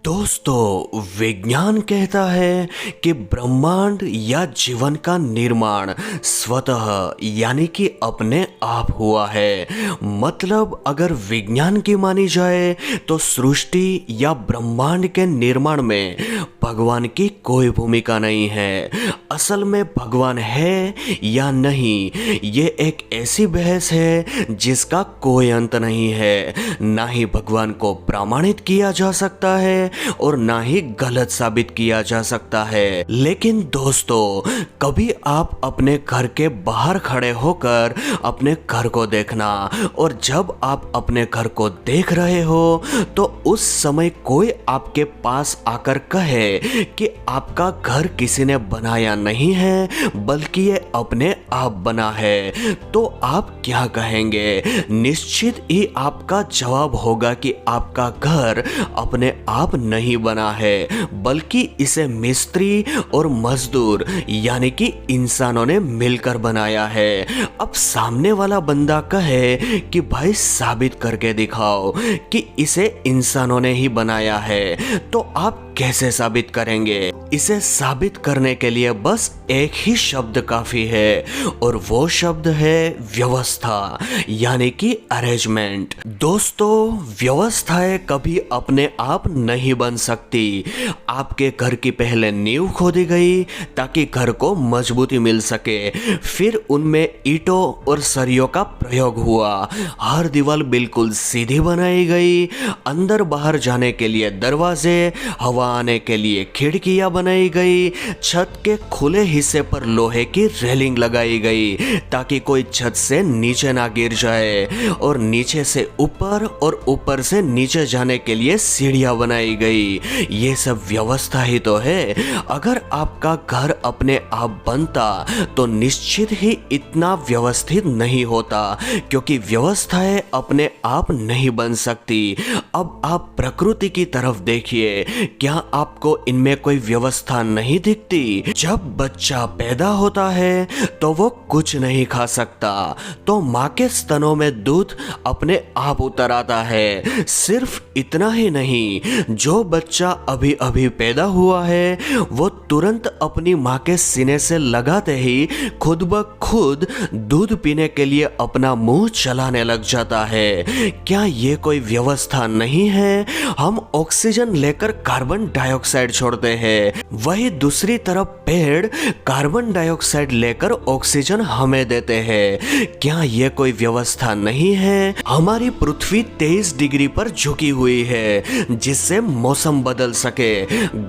दोस्तों, विज्ञान कहता है कि ब्रह्मांड या जीवन का निर्माण स्वतः यानी कि अपने आप हुआ है। मतलब अगर विज्ञान की मानी जाए तो सृष्टि या ब्रह्मांड के निर्माण में भगवान की कोई भूमिका नहीं है। असल में भगवान है या नहीं, ये एक ऐसी बहस है जिसका कोई अंत नहीं है। ना ही भगवान को प्रमाणित किया जा सकता है और ना ही गलत साबित किया जा सकता है। लेकिन दोस्तों, कभी आप अपने घर के बाहर खड़े होकर अपने घर को देखना, और जब आप अपने घर को देख रहे हो तो उस समय कोई आपके पास आकर कहे कि आपका घर किसी ने बनाया नहीं है बल्कि ये अपने आप बना है, तो आप क्या कहेंगे? निश्चित ही आपका जवाब होगा कि आपका घर अपने आप नहीं बना है बल्कि इसे मिस्त्री और मजदूर यानी कि इंसानों ने मिलकर बनाया है। अब सामने वाला बंदा कहे कि भाई साबित करके दिखाओ कि इसे इंसानों ने ही बनाया है, तो आप कैसे साबित करेंगे? इसे साबित करने के लिए बस एक ही शब्द काफी है, और वो शब्द है व्यवस्था यानी कि अरेंजमेंट। दोस्तों, व्यवस्थाएं कभी अपने आप नहीं बन सकती। आपके घर की पहले नींव खोदी गई ताकि घर को मजबूती मिल सके, फिर उनमें ईंटों और सरियों का प्रयोग हुआ, हर दीवार बिल्कुल सीधी बनाई गई, अंदर बाहर जाने के लिए दरवाजे, हवा आने के लिए खिड़कियां बनाई गई, छत के खुले हिस्से पर लोहे की रेलिंग लगाई गई ताकि कोई छत से नीचे ना गिर जाए, और नीचे से ऊपर और ऊपर से नीचे जाने के लिए सीढ़ियां बनाई गई। ये सब व्यवस्था ही तो है। अगर आपका घर अपने आप बनता तो निश्चित ही इतना व्यवस्थित नहीं होता, क्योंकि व्यवस्थाएं अपने आप नहीं बन सकती। अब आप प्रकृति की तरफ देखिए, क्या आपको इनमें कोई व्यवस्था नहीं दिखती? जब बच्चा पैदा होता है तो वो कुछ नहीं खा सकता, तो माँ के स्तनों में दूध अपने आप उतर आता है। सिर्फ इतना ही नहीं, जो बच्चा अभी अभी पैदा हुआ है वो तुरंत अपनी माँ के सीने से लगाते ही खुद ब खुद दूध पीने के लिए अपना मुंह चलाने लग जाता है। क्या ये कोई व्यवस्था नहीं है? हम ऑक्सीजन लेकर कार्बन डाइऑक्साइड छोड़ते हैं, वही दूसरी तरफ पेड़ कार्बन डाइऑक्साइड लेकर ऑक्सीजन हमें देते हैं। क्या ये कोई व्यवस्था नहीं है? हमारी पृथ्वी 23 डिग्री पर झुकी हुई है जिससे मौसम बदल सके।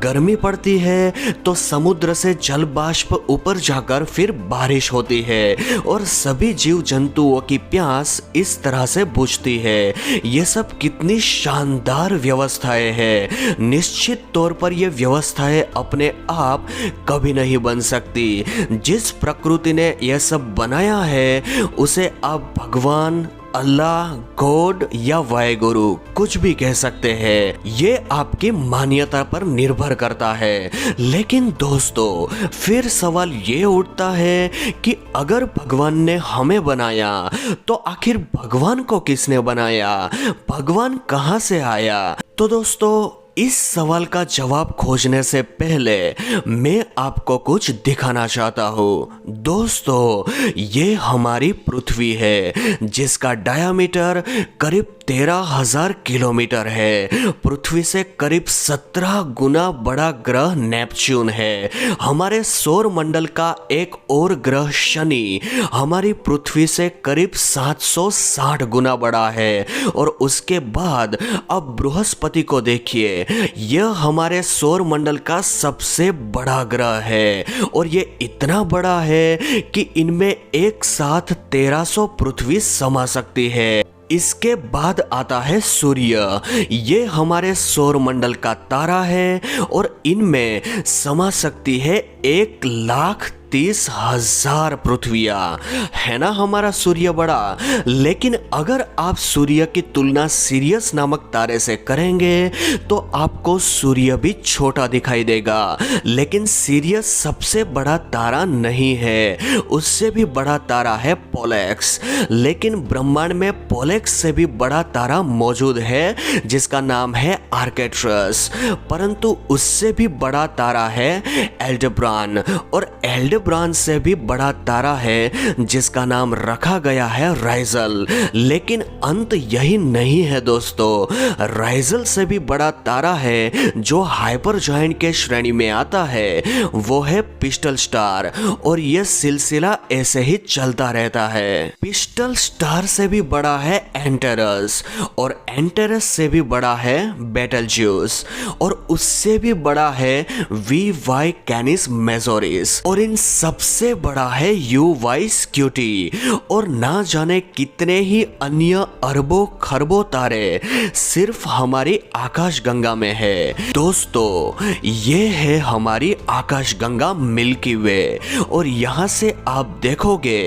गर्मी पड़ती है तो समुद्र से जल बाष्प ऊपर जाकर फिर बारिश होती है, और सभी जीव जंतुओं की प्यास इस तरह से बुझती है। ये सब कितनी शानदार व्यवस्थाएं हैं। निश्चित तौर पर ये व्यवस्थाएं अपने आप कभी नहीं बन सकती। जिस प्रकृति ने यह सब बनाया है उसे आप भगवान, अल्लाह, गॉड या वाहेगुरु कुछ भी कह सकते हैं, ये आपकी मान्यता पर निर्भर करता है। लेकिन दोस्तों, फिर सवाल ये उठता है कि अगर भगवान ने हमें बनाया तो आखिर भगवान को किसने बनाया? भगवान कहाँ से आया? तो दोस्तों, इस सवाल का जवाब खोजने से पहले मैं आपको कुछ दिखाना चाहता हूँ। दोस्तों, ये हमारी पृथ्वी है जिसका डायामीटर करीब 13,000 किलोमीटर है। पृथ्वी से करीब 17 गुना बड़ा ग्रह नेपच्यून है। हमारे सौर मंडल का एक और ग्रह शनि हमारी पृथ्वी से करीब 760 गुना बड़ा है, और उसके बाद अब बृहस्पति को देखिए, यह हमारे सौर मंडल का सबसे बड़ा ग्रह है, और ये इतना बड़ा है कि इनमें एक साथ 1300 पृथ्वी समा सकती है। इसके बाद आता है सूर्य। ये हमारे सौर मंडल का तारा है और इनमें समा सकती है 1,00,000 30,000 पृथ्वियां। है ना हमारा सूर्य बड़ा? लेकिन अगर आप सूर्य की तुलना सिरियस नामक तारे से करेंगे तो आपको सूर्य भी छोटा दिखाई देगा। लेकिन सिरियस सबसे बड़ा तारा नहीं है, उससे भी बड़ा तारा है पोलेक्स। लेकिन ब्रह्मांड में पोलेक्स से भी बड़ा तारा मौजूद है जिसका नाम है आर्केट्रस। परंतु उससे भी बड़ा तारा है एल्डेब्रान, और एल्डेब्रान से भी बड़ा तारा है जिसका नाम रखा गया है राइजल। लेकिन अंत यही नहीं है दोस्तों, राइजल से भी बड़ा तारा है जो हाइपर जायंट के श्रेणी में आता है, वो है पिस्टल स्टार। और यह सिलसिला ऐसे ही चलता रहता है। पिस्टल स्टार से भी बड़ा है एंटेरस, और एंटेरस से भी बड़ा है बेटलज्यूस, और उससे भी बड़ा है वी वाई कैनिस मेजोरिस, और इन सबसे बड़ा है यू वाई स्क्यूटी, और ना जाने कितने ही अन्य अरबों खरबों तारे सिर्फ हमारी आकाश गंगा में है। दोस्तों ये है हमारी आकाश गंगा मिल्की वे, और यहाँ से आप देखोगे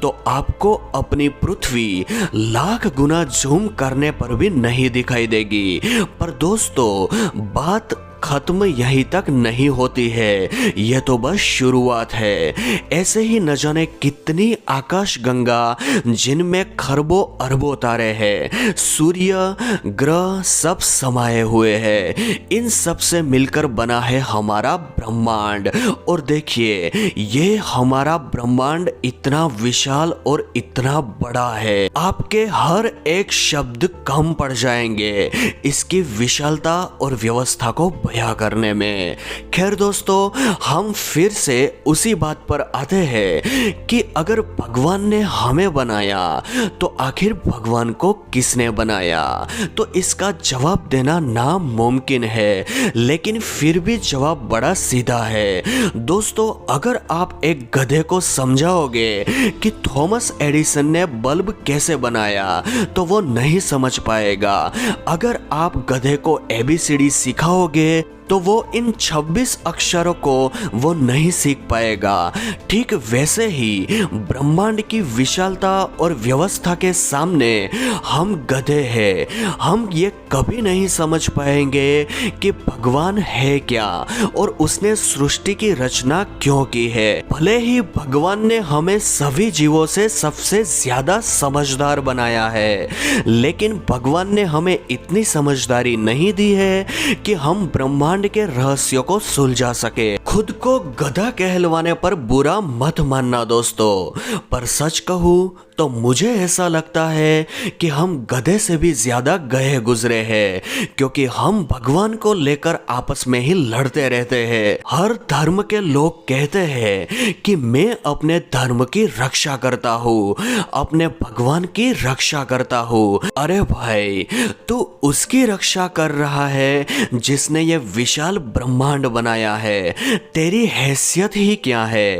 तो आपको अपनी पृथ्वी लाख गुना जूम करने पर भी नहीं दिखाई देगी। पर दोस्तों बात खत्म यहीं तक नहीं होती है, यह तो बस शुरुआत है। ऐसे ही न जाने कितनी आकाश गंगा जिनमें खरबों अरबों तारे हैं, सूर्य ग्रह सब समाये हुए हैं। इन सब से मिलकर बना है हमारा ब्रह्मांड। और देखिए ये हमारा ब्रह्मांड इतना विशाल और इतना बड़ा है, आपके हर एक शब्द कम पड़ जाएंगे इसकी विशालता और व्यवस्था को बयां करने में। खैर दोस्तों हम फिर से उसी बात पर आते हैं कि अगर भगवान ने हमें बनाया तो आखिर भगवान को किसने बनाया? तो इसका जवाब देना नामुमकिन है, लेकिन फिर भी जवाब बड़ा सीधा है। दोस्तों अगर आप एक गधे को समझाओगे कि थॉमस एडिसन ने बल्ब कैसे बनाया तो वो नहीं समझ पाएगा। अगर आप गधे को ABCD सिखाओगे तो वो इन 26 अक्षरों को वो नहीं सीख पाएगा। ठीक वैसे ही ब्रह्मांड की विशालता और व्यवस्था के सामने हम गधे हैं। हम ये कभी नहीं समझ पाएंगे कि भगवान है क्या और उसने सृष्टि की रचना क्यों की है। भले ही भगवान ने हमें सभी जीवों से सबसे ज्यादा समझदार बनाया है, लेकिन भगवान ने हमें इतनी समझदारी नहीं दी है कि हम ब्रह्मांड के रहस्यों को सुलझा सके। खुद को गधा कहलवाने पर बुरा मत मानना दोस्तों, पर सच कहूं तो मुझे ऐसा लगता है कि हम गधे से भी ज्यादा गए गुजरे हैं, क्योंकि हम भगवान को लेकर आपस में ही लड़ते रहते हैं। हर धर्म के लोग कहते हैं कि मैं अपने धर्म की रक्षा करता हूँ, अपने भगवान की रक्षा करता हूँ। अरे भाई तू उसकी रक्षा कर रहा है जिसने ये विशाल ब्रह्मांड बनाया है। तेरी हैसियत ही क्या है?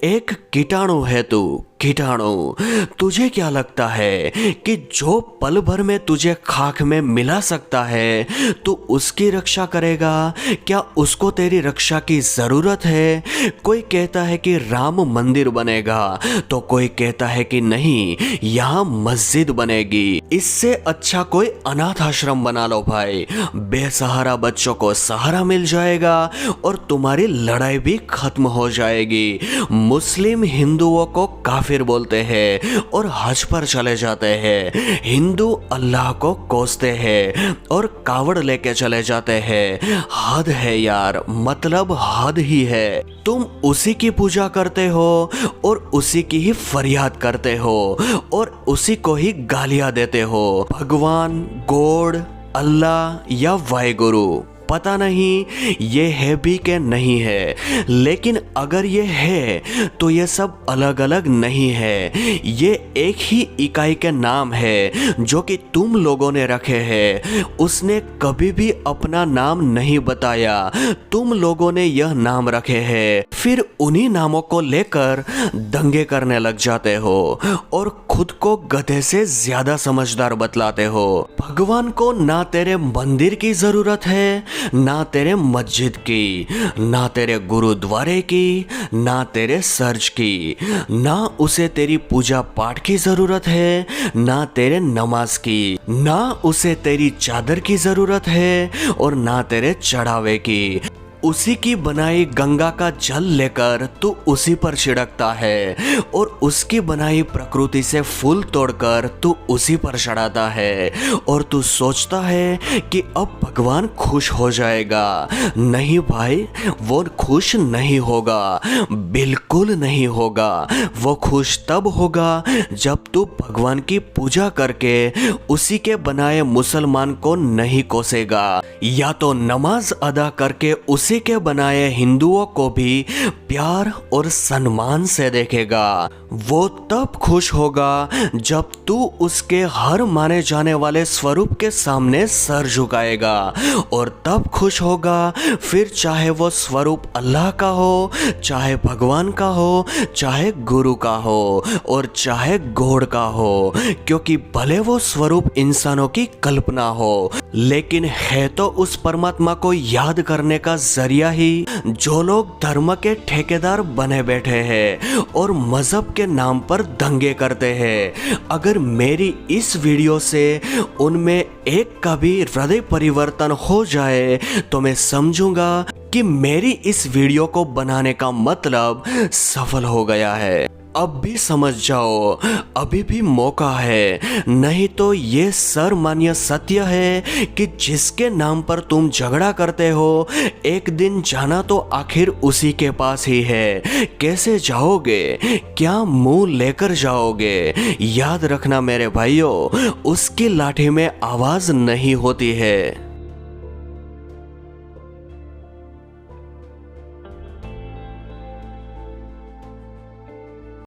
एक कीटाणु है तू, कीटाणु। तुझे क्या लगता है कि जो पल भर में तुझे खाक में मिला सकता है तू उसकी रक्षा करेगा? क्या उसको तेरी रक्षा की जरूरत है? कोई कहता है कि राम मंदिर बनेगा तो कोई कहता है कि नहीं यहाँ मस्जिद बनेगी। इससे अच्छा कोई अनाथ आश्रम बना लो भाई, बेसहारा बच्चों को सहारा मिल जाएगा और तुम्हारी लड़ाई भी खत्म हो जाएगी। मुस्लिम हिंदुओं को काफिर बोलते हैं और हज पर चले जाते हैं। हिंदू अल्लाह को कोसते हैं और कावड़ लेके चले जाते हैं। हद है यार, मतलब हद ही है। तुम उसी की पूजा करते हो और उसी की ही फरियाद करते हो और उसी को ही गालियां देते हो। भगवान, गॉड, अल्लाह या वाहिगुरु, पता नहीं ये है भी कि नहीं है, लेकिन अगर ये है तो ये सब अलग अलग नहीं है। ये एक ही इकाई के नाम है जो कि तुम लोगों ने रखे हैं। उसने कभी भी अपना नाम नहीं बताया, तुम लोगों ने यह नाम रखे हैं। फिर उन्हीं नामों को लेकर दंगे करने लग जाते हो और खुद को गधे से ज्यादा समझदार बतलाते हो। भगवान को ना तेरे मंदिर की जरूरत है ना तेरे मस्जिद की, ना तेरे गुरुद्वारे की, ना तेरे चर्च की। ना उसे तेरी पूजा पाठ की जरूरत है, ना तेरे नमाज की। ना उसे तेरी चादर की जरूरत है और ना तेरे चढ़ावे की। उसी की बनाई गंगा का जल लेकर तू उसी पर छिड़कता है और उसकी बनाई प्रकृति से फूल तोड़कर तू उसी पर चढ़ाता है और तू सोचता है कि अब भगवान खुश हो जाएगा। नहीं भाई, वो खुश नहीं होगा, बिल्कुल नहीं होगा। वो खुश तब होगा जब तू भगवान की पूजा करके उसी के बनाए मुसलमान को नहीं कोसेगा, या तो नमाज अदा करके उसी के बनाए हिंदुओं को भी प्यार और सम्मान से देखेगा। वो तब खुश होगा जब तू उसके हर माने जाने वाले स्वरूप के सामने सर झुकाएगा, और तब खुश होगा फिर चाहे वो स्वरूप अल्लाह का हो, चाहे भगवान का हो, चाहे गुरु का हो और चाहे गॉड का हो, क्योंकि भले वो स्वरूप इंसानों की कल्पना हो, लेकिन है तो उस परमात्मा को याद करने का जरिया ही जो लोग धर्म के ठेकेदार बने बैठे हैं और मजहब के नाम पर दंगे करते हैं। अगर मेरी इस वीडियो से उनमें एक का भी हृदय परिवर्तन हो जाए तो मैं समझूंगा कि मेरी इस वीडियो को बनाने का मतलब सफल हो गया है। अब भी समझ जाओ, अभी भी मौका है, नहीं तो ये सर्वमान्य सत्य है कि जिसके नाम पर तुम झगड़ा करते हो एक दिन जाना तो आखिर उसी के पास ही है। कैसे जाओगे, क्या मुंह लेकर जाओगे? याद रखना मेरे भाइयों, उसकी लाठी में आवाज नहीं होती है।